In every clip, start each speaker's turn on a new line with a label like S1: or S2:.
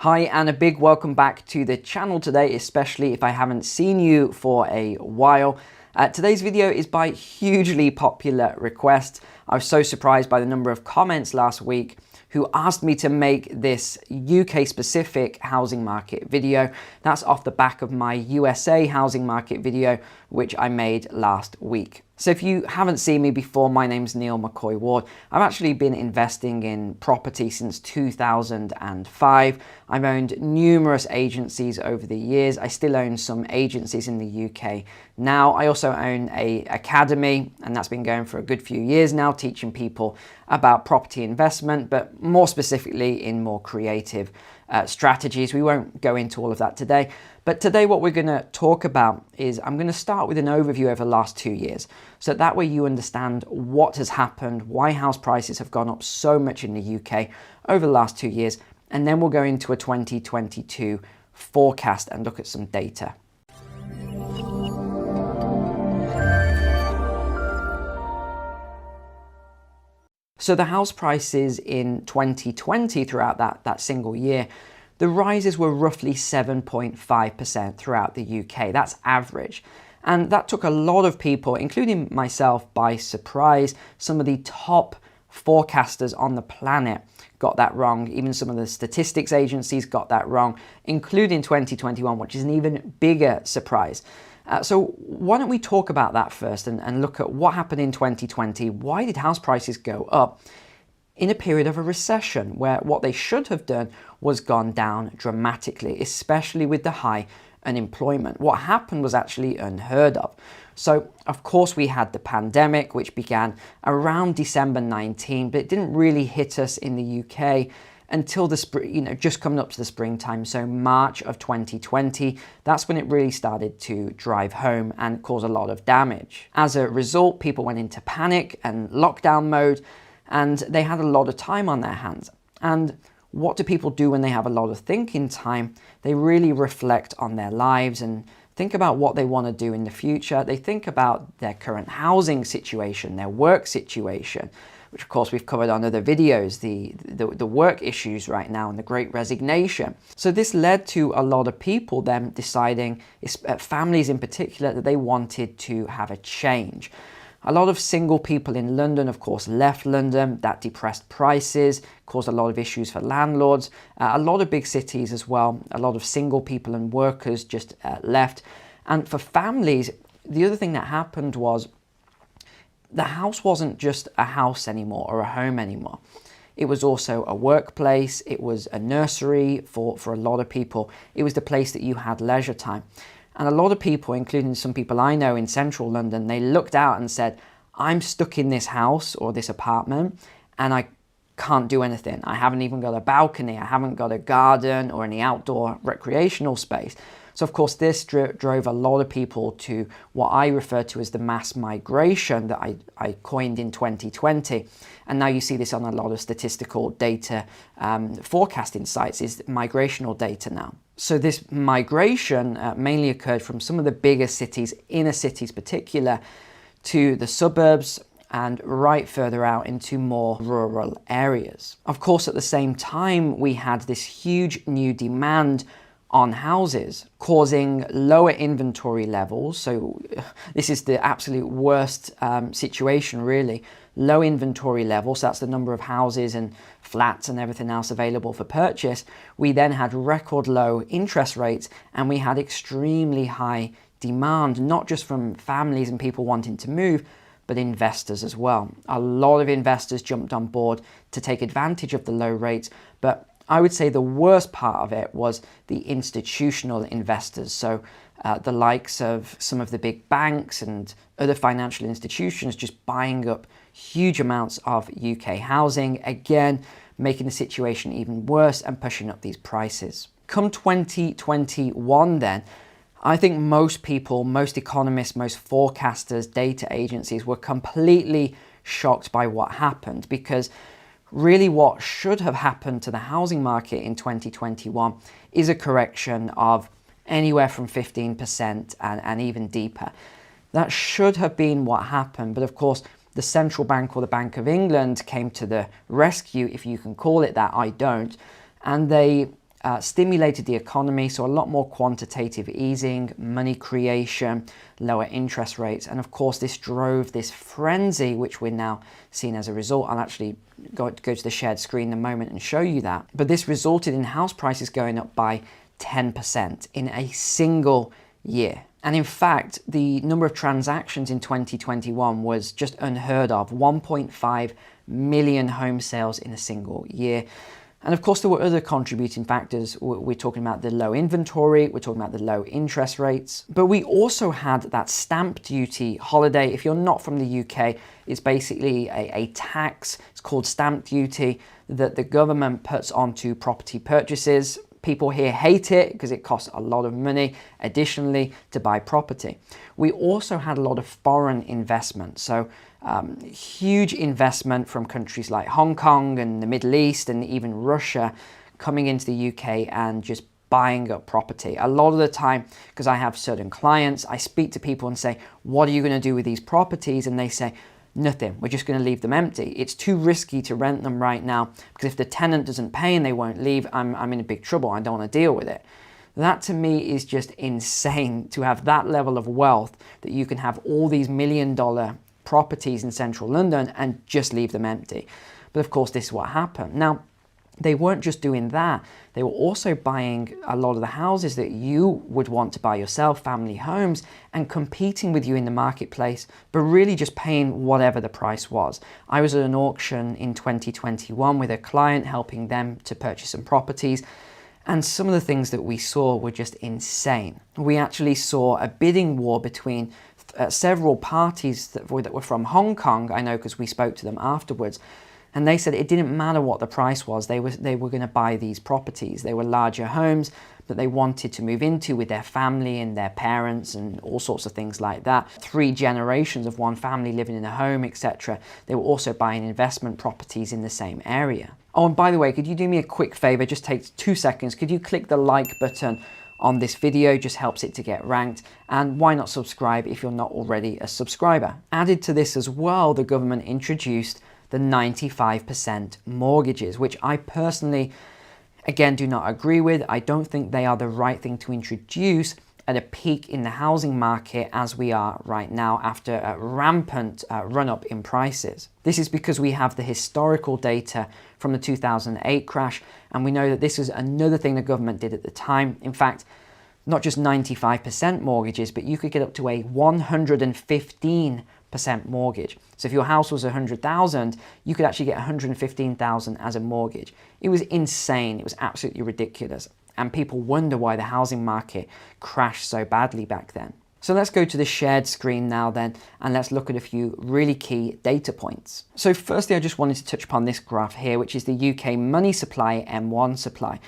S1: Hi, and a big welcome back to the channel today, especially if I haven't seen you for a while. Today's video is by hugely popular request. I was so surprised by the number of comments last week who asked me to make this UK specific housing market video. That's off the back of my USA housing market video, which I made last week. So if you haven't seen me before, my name's Neil McCoy Ward. I've actually been investing in property since 2005. I've owned numerous agencies over the years. I still own some agencies in the UK now. I also own an academy, and that's been going for a good few years now, teaching people about property investment, but more specifically in more creative strategies. We won't go into all of that today. But today what we're going to talk about is I'm going to start with an overview over the last 2 years. So that way you understand what has happened, why house prices have gone up so much in the UK over the last 2 years. And then we'll go into a 2022 forecast and look at some data. So the house prices in 2020 throughout that single year, the rises were roughly 7.5% throughout the UK. That's average. And that took a lot of people, including myself, by surprise. Some of the top forecasters on the planet got that wrong. Even some of the statistics agencies got that wrong, including 2021, which is an even bigger surprise. So why don't we talk about that first and look at what happened in 2020. Why did house prices go up in a period of a recession where what they should have done was gone down dramatically, especially with the high unemployment? What happened was actually unheard of. So of course we had the pandemic, which began around December 19, but it didn't really hit us in the UK until the spring, just coming up to the springtime. So March of 2020, that's when it really started to drive home and cause a lot of damage. As a result, people went into panic and lockdown mode, and they had a lot of time on their hands. And what do people do when they have a lot of thinking time? They really reflect on their lives and think about what they want to do in the future. They think about their current housing situation, their work situation, which of course we've covered on other videos, the work issues right now and the Great Resignation. So this led to a lot of people then deciding, families in particular, that they wanted to have a change. A lot of single people in London, of course, left London. That depressed prices, caused a lot of issues for landlords. A lot of big cities as well. A lot of single people and workers just left. And for families, the other thing that happened was the house wasn't just a house anymore or a home anymore. It was also a workplace. It was a nursery for a lot of people. It was the place that you had leisure time. And a lot of people, including some people I know in central London, they looked out and said, I'm stuck in this house or this apartment and I can't do anything. I haven't even got a balcony. I haven't got a garden or any outdoor recreational space. So of course this drove a lot of people to what I refer to as the mass migration that I coined in 2020. And now you see this on a lot of statistical data, forecasting sites, is migrational data now. So this migration mainly occurred from some of the bigger cities, inner cities particular, to the suburbs and right further out into more rural areas. Of course, at the same time, we had this huge new demand on houses, causing lower inventory levels. So this is the absolute worst situation, really. Low inventory levels, so that's the number of houses and flats and everything else available for purchase. We then had record low interest rates, and we had extremely high demand, not just from families and people wanting to move, but investors as well. A lot of investors jumped on board to take advantage of the low rates, but I would say the worst part of it was the institutional investors. So the likes of some of the big banks and other financial institutions just buying up huge amounts of UK housing, again, making the situation even worse and pushing up these prices. Come 2021 then, I think most people, most economists, most forecasters, data agencies were completely shocked by what happened, because really what should have happened to the housing market in 2021 is a correction of anywhere from 15% and even deeper. That should have been what happened, but of course the central bank or the Bank of England came to the rescue, if you can call it that. I don't. And they stimulated the economy, so a lot more quantitative easing, money creation, lower interest rates, and of course this drove this frenzy which we're now seeing as a result. I'll actually go to the shared screen in a moment and show you that. But this resulted in house prices going up by 10% in a single year. And in fact, the number of transactions in 2021 was just unheard of, 1.5 million home sales in a single year. And of course, there were other contributing factors. We're talking about the low inventory, we're talking about the low interest rates, but we also had that stamp duty holiday. If you're not from the UK, it's basically a tax. It's called stamp duty that the government puts onto property purchases. People here hate it because it costs a lot of money additionally to buy property. We also had a lot of foreign investment. So huge investment from countries like Hong Kong and the Middle East and even Russia coming into the UK and just buying up property. A lot of the time, because I have certain clients, I speak to people and say, what are you going to do with these properties? And they say, nothing, we're just going to leave them empty. It's too risky to rent them right now because if the tenant doesn't pay and they won't leave, I'm in a big trouble. I don't want to deal with it. That to me is just insane, to have that level of wealth, that you can have all these $1 million properties in central London and just leave them empty. But of course, this is what happened. Now, they weren't just doing that, they were also buying a lot of the houses that you would want to buy yourself, family homes, and competing with you in the marketplace, but really just paying whatever the price was. I was at an auction in 2021 with a client, helping them to purchase some properties, and some of the things that we saw were just insane. We actually saw a bidding war between several parties that were from Hong Kong, I know because we spoke to them afterwards, and they said it didn't matter what the price was, they were going to buy these properties. They were larger homes that they wanted to move into with their family and their parents and all sorts of things like that. 3 generations of one family living in a home, etc. They were also buying investment properties in the same area. Oh, and by the way, could you do me a quick favor? Just take 2 seconds. Could you click the like button on this video? Just helps it to get ranked. And why not subscribe if you're not already a subscriber? Added to this as well, the government introduced the 95% mortgages, which I personally, again, do not agree with. I don't think they are the right thing to introduce at a peak in the housing market as we are right now after a rampant run-up in prices. This is because we have the historical data from the 2008 crash, and we know that this is another thing the government did at the time. In fact, not just 95% mortgages, but you could get up to a 115% mortgage. So if your house was 100,000, you could actually get 115,000 as a mortgage. It was insane. It was absolutely ridiculous. And people wonder why the housing market crashed so badly back then. So let's go to the shared screen now then, and let's look at a few really key data points. So firstly, I just wanted to touch upon this graph here, which is the UK money supply, M1 supply.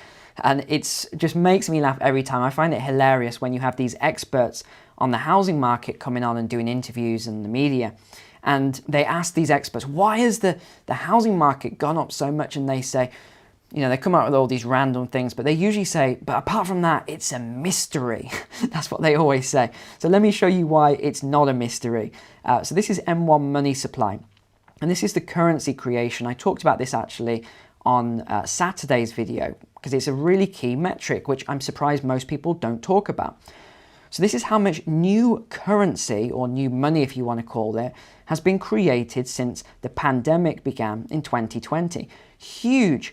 S1: And it just makes me laugh every time. I find it hilarious when you have these experts on the housing market coming on and doing interviews in the media. And they ask these experts, why has the housing market gone up so much? And they say, you know, they come out with all these random things, but they usually say, but apart from that, it's a mystery. That's what they always say. So let me show you why it's not a mystery. So this is M1 money supply. And this is the currency creation. I talked about this actually on Saturday's video, because it's a really key metric, which I'm surprised most people don't talk about. So this is how much new currency, or new money if you want to call it, has been created since the pandemic began in 2020. Huge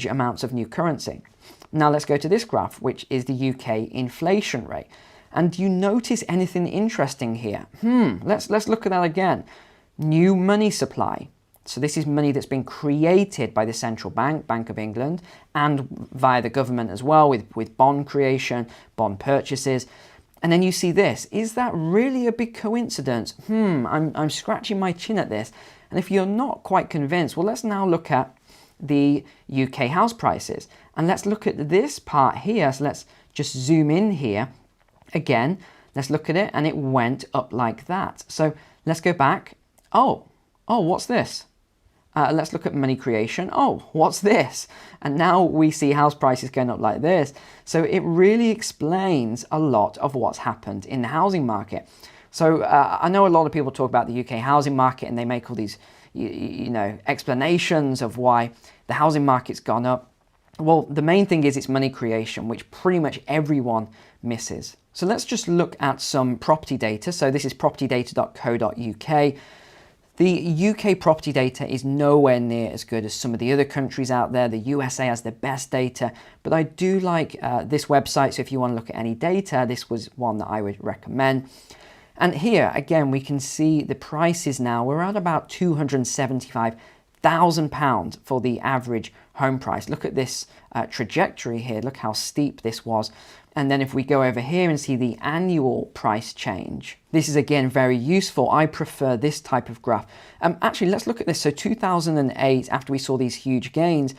S1: amounts of new currency. Now let's go to this graph, which is the UK inflation rate. And do you notice anything interesting here? Let's look at that again. New money supply. So this is money that's been created by the central bank, Bank of England, and via the government as well, with bond creation, bond purchases. And then you see this. Is that really a big coincidence? I'm scratching my chin at this. And if you're not quite convinced, well, let's now look at the UK house prices. And let's look at this part here. So let's just zoom in here. Again, let's look at it, and it went up like that. So let's go back. Oh, what's this? Let's look at money creation. Oh, what's this? And now we see house prices going up like this. So it really explains a lot of what's happened in the housing market. So I know a lot of people talk about the UK housing market, and they make all these, you know, explanations of why the housing market's gone up. Well, the main thing is it's money creation, which pretty much everyone misses. So let's just look at some property data. So this is propertydata.co.uk. The UK property data is nowhere near as good as some of the other countries out there. The USA has the best data, but I do like this website. So if you want to look at any data, this was one that I would recommend. And here, again, we can see the prices now. We're at about £275,000 for the average home price. Look at this trajectory here. Look how steep this was. And then if we go over here and see the annual price change, this is again very useful. I prefer this type of graph. Actually, let's look at this. So 2008, after we saw these huge gains,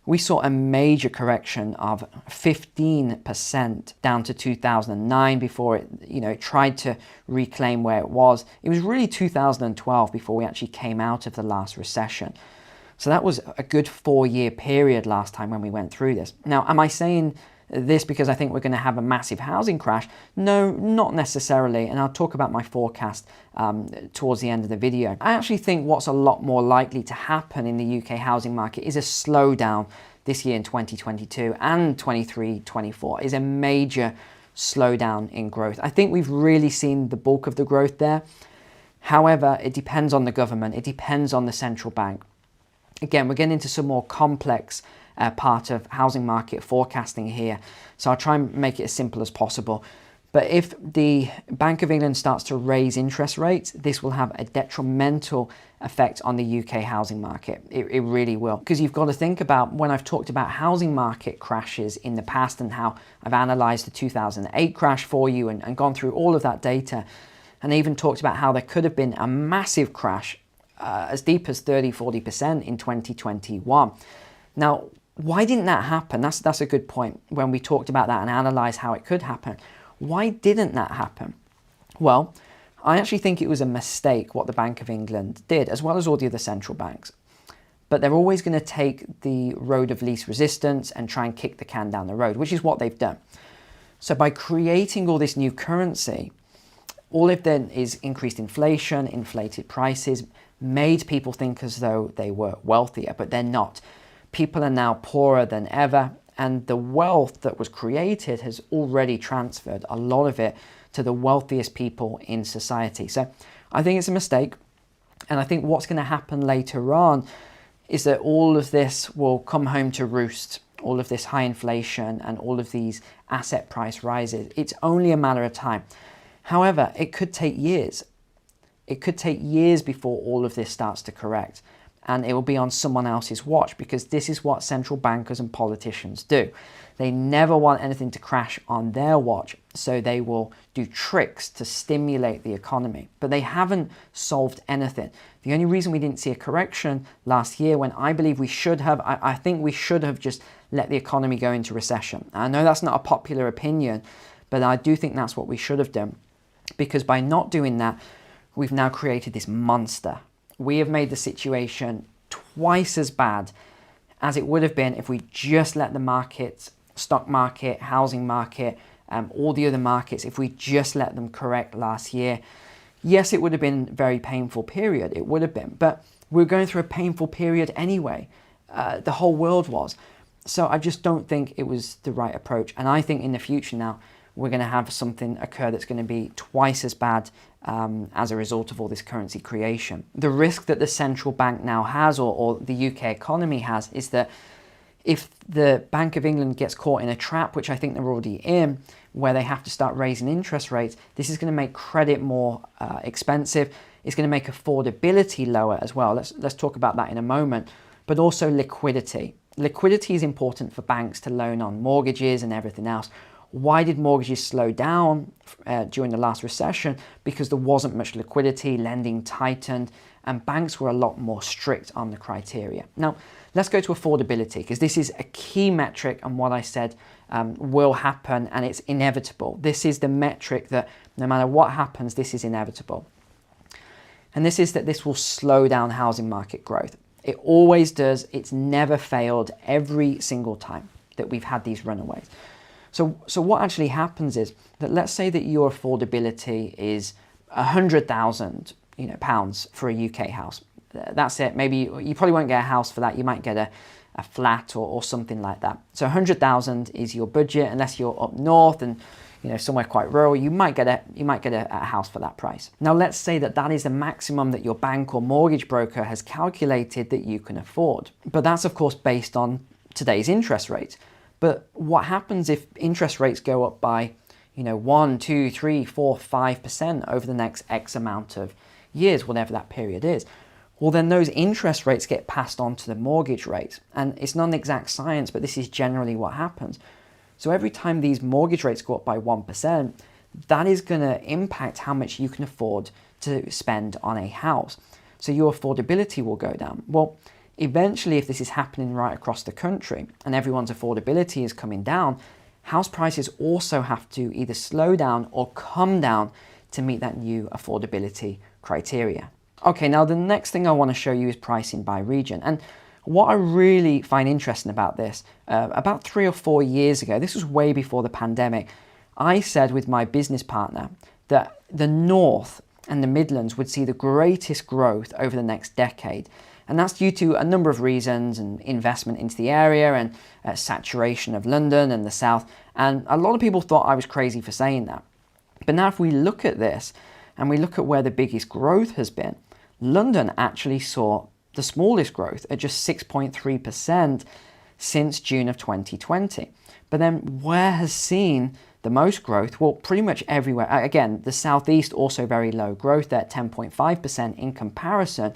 S1: we saw a major correction of 15% down to 2009 before it, it tried to reclaim where it was. It was really 2012 before we actually came out of the last recession. So that was a good 4-year period last time when we went through this. Now, am I saying this because I think we're going to have a massive housing crash? No, not necessarily. And I'll talk about my forecast towards the end of the video. I actually think what's a lot more likely to happen in the UK housing market is a slowdown this year in 2022 and 23-24 is a major slowdown in growth. I think we've really seen the bulk of the growth there. However, it depends on the government. It depends on the central bank. Again, we're getting into some more complex part of housing market forecasting here. So I'll try and make it as simple as possible. But if the Bank of England starts to raise interest rates, this will have a detrimental effect on the UK housing market. It really will. Because you've got to think about when I've talked about housing market crashes in the past and how I've analysed the 2008 crash for you and gone through all of that data, and even talked about how there could have been a massive crash as deep as 30-40% in 2021. Now, why didn't that happen? That's a good point. When we talked about that and analysed how it could happen, why didn't that happen? Well, I actually think it was a mistake what the Bank of England did, as well as all the other central banks. But they're always going to take the road of least resistance and try and kick the can down the road, which is what they've done. So by creating all this new currency, all they've done is increased inflation, inflated prices, made people think as though they were wealthier, but they're not. People are now poorer than ever, and the wealth that was created has already transferred, a lot of it, to the wealthiest people in society. So I think it's a mistake, and I think what's going to happen later on is that all of this will come home to roost, all of this high inflation and all of these asset price rises. It's only a matter of time. However, it could take years. It could take years before all of this starts to correct. And it will be on someone else's watch, because this is what central bankers and politicians do. They never want anything to crash on their watch, so they will do tricks to stimulate the economy. But they haven't solved anything. The only reason we didn't see a correction last year, when I believe we should have, I think we should have just let the economy go into recession. I know that's not a popular opinion, but I do think that's what we should have done. Because by not doing that, we've now created this monster. We have made the situation twice as bad as it would have been if we just let the markets, stock market, housing market, all the other markets, if we just let them correct last year. Yes, it would have been a very painful period. It would have been. But we're going through a painful period anyway. The whole world was. So I just don't think it was the right approach. And I think in the future now, we're going to have something occur that's going to be twice as bad as a result of all this currency creation. The risk that the central bank now has, or the UK economy has, is that if the Bank of England gets caught in a trap, which I think they're already in, where they have to start raising interest rates, this is going to make credit more expensive. It's going to make affordability lower as well. Let's talk about that in a moment. But also liquidity. Liquidity is important for banks to loan on mortgages and everything else. Why did mortgages slow down during the last recession? Because there wasn't much liquidity, lending tightened, and banks were a lot more strict on the criteria. Now, let's go to affordability, because this is a key metric, and what I said will happen, and it's inevitable. This is the metric that no matter what happens, this is inevitable. And this is that this will slow down housing market growth. It always does. It's never failed every single time that we've had these runaways. So what actually happens is that, let's say that your affordability is £100,000 pounds for a UK house. That's it. Maybe you probably won't get a house for that. You might get a flat or something like that. So 100,000 is your budget, unless you're up north and somewhere quite rural. You might get a house for that price. Now let's say that is the maximum that your bank or mortgage broker has calculated that you can afford. But that's of course based on today's interest rates. But what happens if interest rates go up by 1, 2, 3, 4, 5% over the next X amount of years, whatever that period is? Well, then those interest rates get passed on to the mortgage rates. And it's not an exact science, but this is generally what happens. So every time these mortgage rates go up by 1%, that is going to impact how much you can afford to spend on a house. So your affordability will go down. Well, eventually, if this is happening right across the country and everyone's affordability is coming down, house prices also have to either slow down or come down to meet that new affordability criteria. Okay, now the next thing I want to show you is pricing by region. And what I really find interesting about this, about 3 or 4 years ago, this was way before the pandemic, I said with my business partner that the North and the Midlands would see the greatest growth over the next decade. And that's due to a number of reasons, and investment into the area and saturation of London and the South. And a lot of people thought I was crazy for saying that. But now if we look at this and we look at where the biggest growth has been, London actually saw the smallest growth at just 6.3% since June of 2020. But then where has seen the most growth? Well, pretty much everywhere. Again, the Southeast also very low growth at 10.5% in comparison.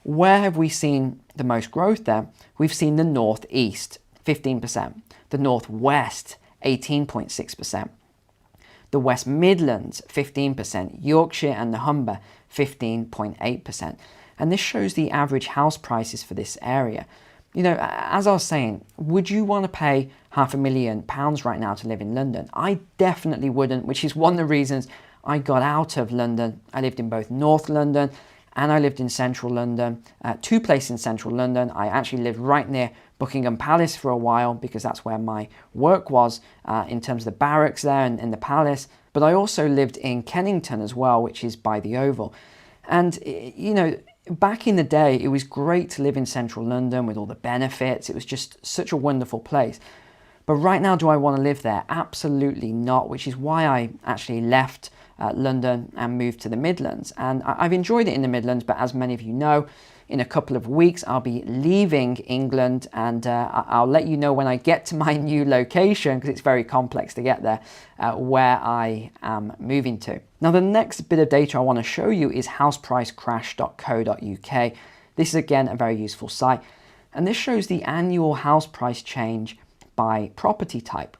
S1: Where have we seen the most growth there? We've seen the Northeast, 15%. The Northwest, 18.6%. The West Midlands, 15%. Yorkshire and the Humber, 15.8%. And this shows the average house prices for this area. As I was saying, would you want to pay £500,000 right now to live in London? I definitely wouldn't, which is one of the reasons I got out of London. I lived in both North London and I lived in central London, 2 places in central London. I actually lived right near Buckingham Palace for a while because that's where my work was in terms of the barracks there and the palace. But I also lived in Kennington as well, which is by the Oval. And, back in the day, it was great to live in central London with all the benefits. It was just such a wonderful place. But right now, do I want to live there? Absolutely not, which is why I actually left London and moved to the Midlands. And I've enjoyed it in the Midlands, but as many of you know, in a couple of weeks, I'll be leaving England, and I'll let you know when I get to my new location, because it's very complex to get there, where I am moving to. Now, the next bit of data I want to show you is housepricecrash.co.uk. This is, again, a very useful site. And this shows the annual house price change by property type.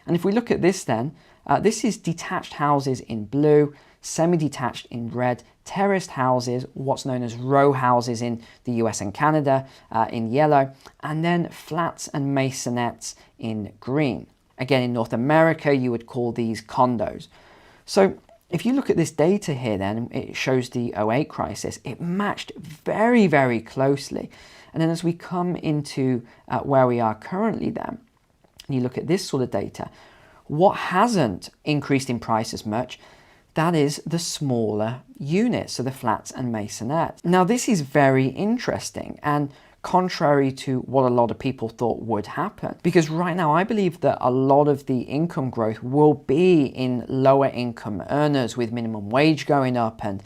S1: And if we look at this then, this is detached houses in blue, semi-detached in red, terraced houses, what's known as row houses in the US and Canada, in yellow, and then flats and masonettes in green. Again, in North America, you would call these condos. So if you look at this data here then, it shows the 2008 crisis. It matched very, very closely. And then as we come into where we are currently then, and you look at this sort of data, what hasn't increased in price as much, that is the smaller units, so the flats and masonettes. Now, this is very interesting and contrary to what a lot of people thought would happen, because right now I believe that a lot of the income growth will be in lower income earners with minimum wage going up and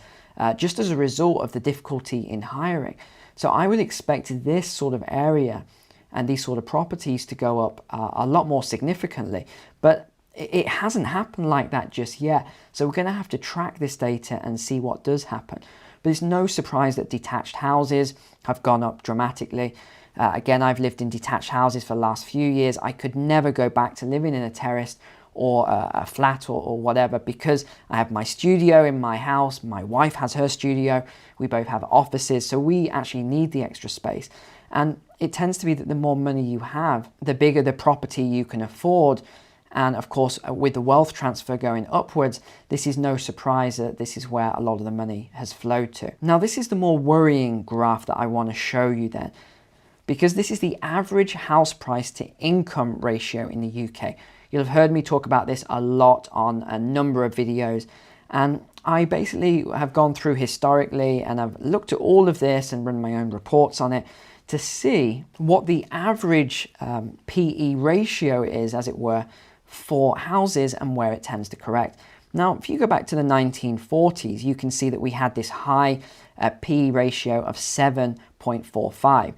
S1: just as a result of the difficulty in hiring. So I would expect this sort of area and these sort of properties to go up a lot more significantly. But it hasn't happened like that just yet. So we're going to have to track this data and see what does happen. But it's no surprise that detached houses have gone up dramatically. Again, I've lived in detached houses for the last few years. I could never go back to living in a terrace or a flat or whatever, because I have my studio in my house. My wife has her studio. We both have offices. So we actually need the extra space. And it tends to be that the more money you have, the bigger the property you can afford. And of course, with the wealth transfer going upwards, this is no surprise that this is where a lot of the money has flowed to. Now, this is the more worrying graph that I want to show you then, because this is the average house price to income ratio in the UK. You'll have heard me talk about this a lot on a number of videos. And I basically have gone through historically and I've looked at all of this and run my own reports on it to see what the average PE ratio is, as it were, for houses and where it tends to correct. Now, if you go back to the 1940s, you can see that we had this high PE ratio of 7.45.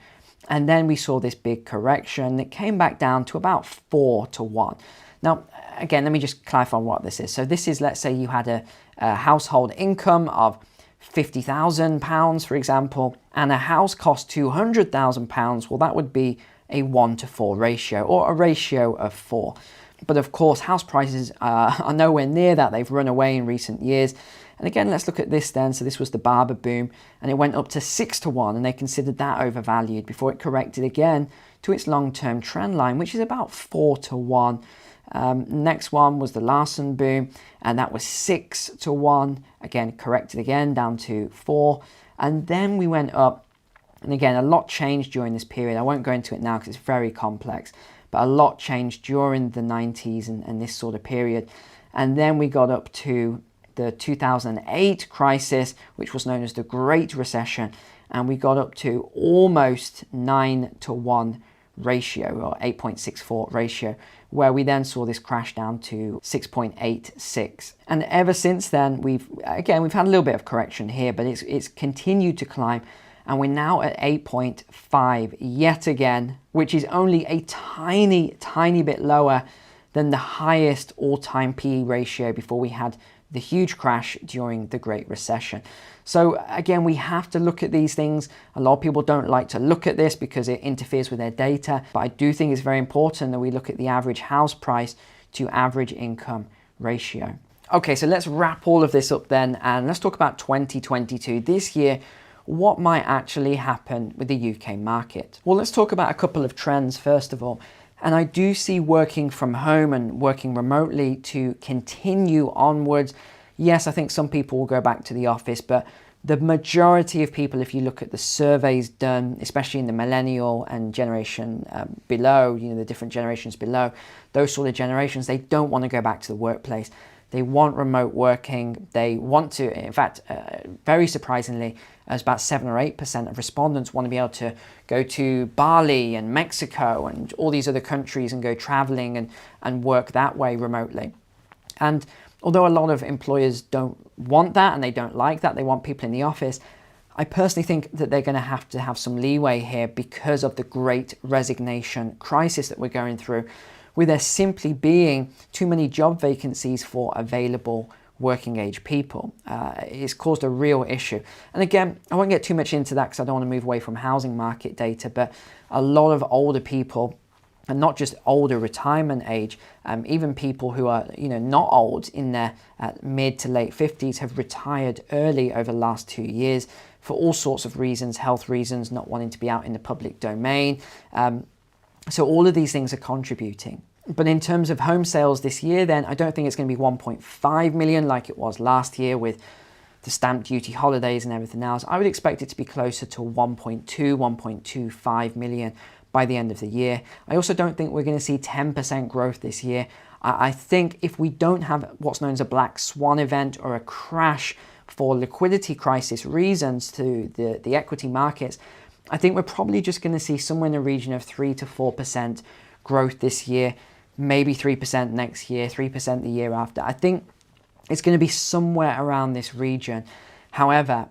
S1: And then we saw this big correction that came back down to about 4 to 1. Now, again, let me just clarify what this is. So this is, let's say you had a household income of £50,000, for example, and a house cost £200,000. Well, that would be a 1 to 4 ratio, or a ratio of 4. But of course, house prices are nowhere near that. They've run away in recent years. And again, let's look at this then. So this was the barber boom, and it went up to 6 to 1, and they considered that overvalued before it corrected again to its long-term trend line, which is about 4 to 1. Next one was the Larsen boom, and that was 6 to 1. Again, corrected again down to 4. And then we went up, and again, a lot changed during this period. I won't go into it now because it's very complex, but a lot changed during the 90s and this sort of period. And then we got up to the 2008 crisis, which was known as the Great Recession, and we got up to almost 9 to 1 ratio, or 8.64 ratio, where we then saw this crash down to 6.86. And ever since then, we've had a little bit of correction here, but it's continued to climb, and we're now at 8.5 yet again, which is only a tiny bit lower than the highest all-time PE ratio before we had the huge crash during the Great Recession. So again, we have to look at these things. A lot of people don't like to look at this because it interferes with their data, but I do think it's very important that we look at the average house price to average income ratio. Okay, so let's wrap all of this up then, and let's talk about 2022. This year, what might actually happen with the UK market? Well, let's talk about a couple of trends first of all. And I do see working from home and working remotely to continue onwards. Yes, I think some people will go back to the office, but the majority of people, if you look at the surveys done, especially in the millennial and generation below, the different generations below, those sort of generations, they don't want to go back to the workplace. They want remote working. They want to, in fact, very surprisingly, as about 7 or 8% of respondents want to be able to go to Bali and Mexico and all these other countries and go traveling and work that way remotely. And although a lot of employers don't want that and they don't like that, they want people in the office, I personally think that they're going to have some leeway here because of the great resignation crisis that we're going through, with there simply being too many job vacancies for available working age people. It's caused a real issue. And again, I won't get too much into that because I don't want to move away from housing market data, but a lot of older people, and not just older retirement age, even people who are not old, in their mid to late 50s, have retired early over the last 2 years for all sorts of reasons, health reasons, not wanting to be out in the public domain. So all of these things are contributing. But in terms of home sales this year, then I don't think it's going to be 1.5 million like it was last year with the stamp duty holidays and everything else. I would expect it to be closer to 1.2, 1.25 million by the end of the year. I also don't think we're going to see 10% growth this year. I think if we don't have what's known as a black swan event or a crash for liquidity crisis reasons to the equity markets, I think we're probably just going to see somewhere in the region of 3 to 4% growth this year, maybe 3% next year, 3% the year after. I think it's going to be somewhere around this region. However,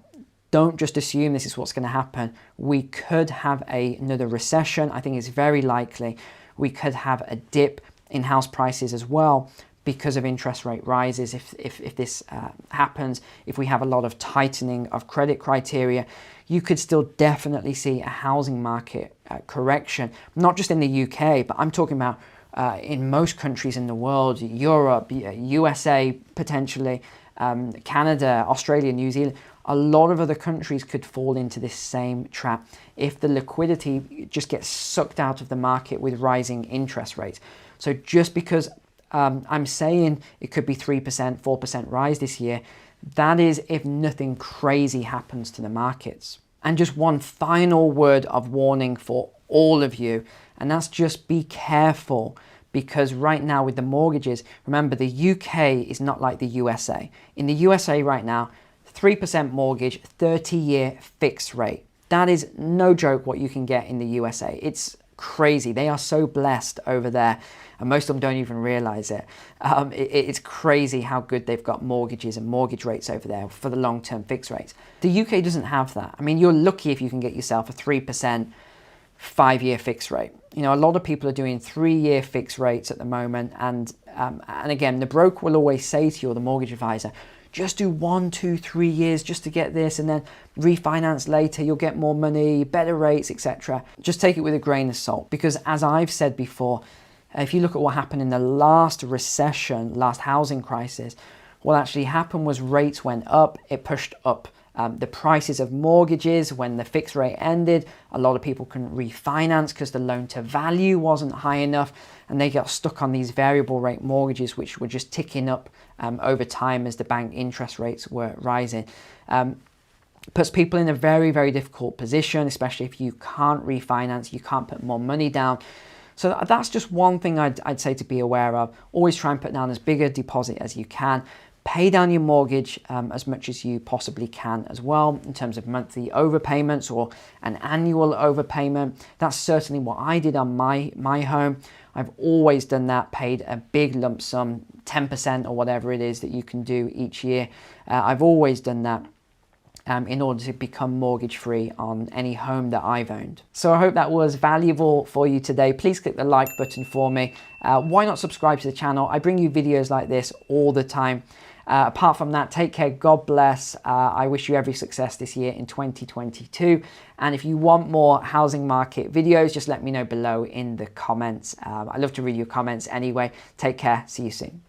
S1: don't just assume this is what's going to happen. We could have another recession. I think it's very likely. We could have a dip in house prices as well because of interest rate rises. If this happens, if we have a lot of tightening of credit criteria, you could still definitely see a housing market correction, not just in the UK, but I'm talking about in most countries in the world, Europe, USA potentially, Canada, Australia, New Zealand. A lot of other countries could fall into this same trap if the liquidity just gets sucked out of the market with rising interest rates. So just because I'm saying it could be 3%, 4% rise this year, that is if nothing crazy happens to the markets. And just one final word of warning for all of you, and that's just be careful, because right now with the mortgages, remember the UK is not like the USA. In the USA right now, 3% mortgage, 30-year fixed rate. That is no joke what you can get in the USA. It's crazy. They are so blessed over there, and most of them don't even realize it. It's crazy how good they've got mortgages and mortgage rates over there for the long-term fixed rates. The UK doesn't have that. I mean, you're lucky if you can get yourself a 3% 5-year fixed rate. You know, a lot of people are doing 3-year fixed rates at the moment, and again, the broker will always say to you, or the mortgage advisor, just do 1, 2, 3 years just to get this, and then refinance later, you'll get more money, better rates, etc. Just take it with a grain of salt, because as I've said before, if you look at what happened in the last recession, last housing crisis, what actually happened was rates went up, it pushed up the prices of mortgages. When the fixed rate ended, a lot of people couldn't refinance because the loan to value wasn't high enough, and they got stuck on these variable rate mortgages, which were just ticking up over time as the bank interest rates were rising. Puts people in a very, very difficult position, especially if you can't refinance, you can't put more money down. So that's just one thing I'd say to be aware of. Always try and put down as big a deposit as you can. Pay down your mortgage as much as you possibly can as well, in terms of monthly overpayments or an annual overpayment. That's certainly what I did on my home. I've always done that, paid a big lump sum, 10% or whatever it is that you can do each year. I've always done that in order to become mortgage free on any home that I've owned. So I hope that was valuable for you today. Please click the like button for me. Why not subscribe to the channel? I bring you videos like this all the time. Apart from that, take care, God bless. I wish you every success this year in 2022. And if you want more housing market videos, just let me know below in the comments. I love to read your comments anyway. Take care, see you soon.